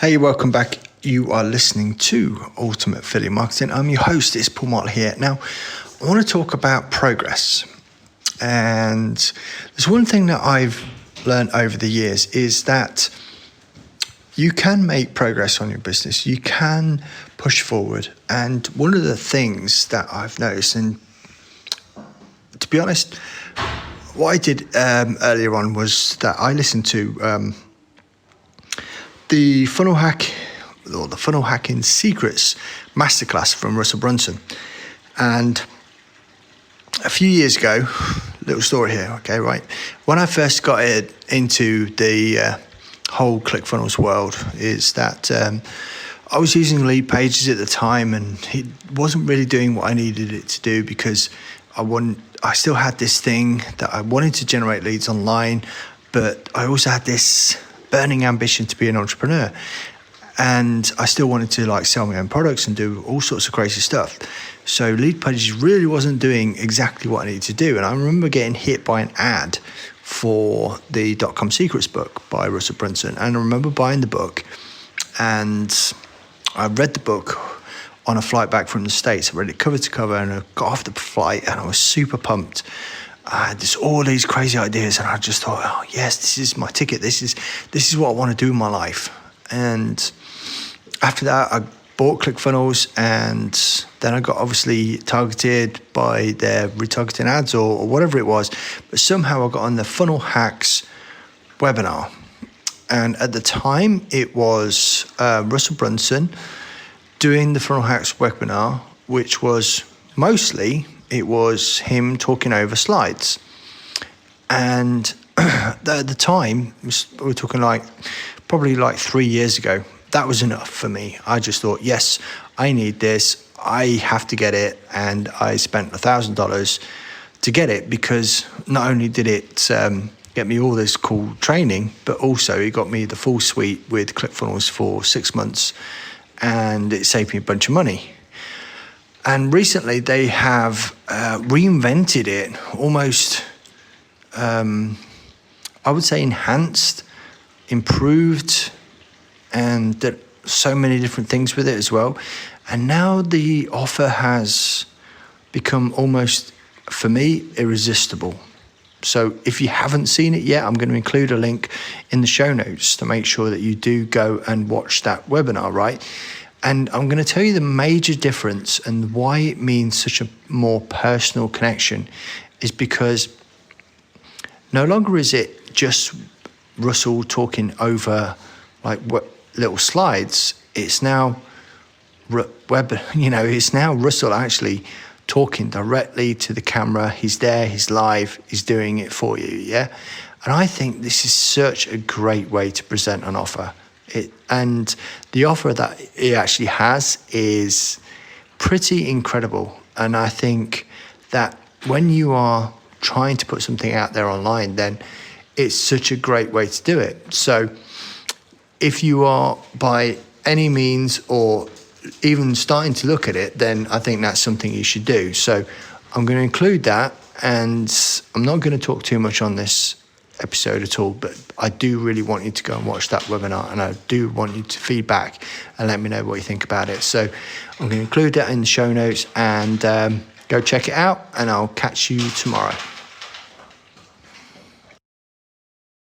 Hey, welcome back. You are listening to Ultimate Affiliate Marketing. I'm your host, it's Paul Martin here. Now, I want to talk about progress. And there's one thing that I've learned over the years is that you can make progress on your business. You can push forward. And one of the things that I've noticed, and to be honest, what I did earlier on was that I listened to the funnel hacking secrets masterclass from Russell Brunson. And a few years ago, little story here, okay, right? When I first got into the whole ClickFunnels world, is that I was using lead pages at the time, and it wasn't really doing what I needed it to do because I still had this thing that I wanted to generate leads online, but I also had this burning ambition to be an entrepreneur. And I still wanted to sell my own products and do all sorts of crazy stuff. So lead pages really wasn't doing exactly what I needed to do. And I remember getting hit by an ad for the .com Secrets book by Russell Brunson. And I remember buying the book, and I read the book on a flight back from the States. I read it cover to cover, and I got off the flight and I was super pumped. I had all these crazy ideas, and I just thought, oh yes, this is my ticket. This is what I want to do in my life. And after that, I bought ClickFunnels, and then I got obviously targeted by their retargeting ads or whatever it was. But somehow I got on the Funnel Hacks webinar. And at the time, it was Russell Brunson doing the Funnel Hacks webinar, which was mostly, it was him talking over slides. And at the time, we're talking probably 3 years ago, that was enough for me. I just thought, yes, I need this. I have to get it. And I spent $1,000 to get it, because not only did it get me all this cool training, but also it got me the full suite with ClickFunnels for 6 months, and it saved me a bunch of money. And recently they have reinvented it, almost, I would say enhanced, improved, and did so many different things with it as well. And now the offer has become almost, for me, irresistible. So if you haven't seen it yet, I'm going to include a link in the show notes to make sure that you do go and watch that webinar, right? And I'm going to tell you the major difference and why it means such a more personal connection is because no longer is it just Russell talking over little slides. It's now it's now Russell actually talking directly to the camera. He's there, he's live, he's doing it for you, yeah? And I think this is such a great way to present an offer. And the offer that it actually has is pretty incredible. And I think that when you are trying to put something out there online, then it's such a great way to do it. So if you are by any means or even starting to look at it, then I think that's something you should do. So I'm going to include that, and I'm not going to talk too much on this episode at all, but I do really want you to go and watch that webinar, and I do want you to feedback and let me know what you think about it. So I'm going to include that in the show notes, and go check it out, and I'll catch you tomorrow.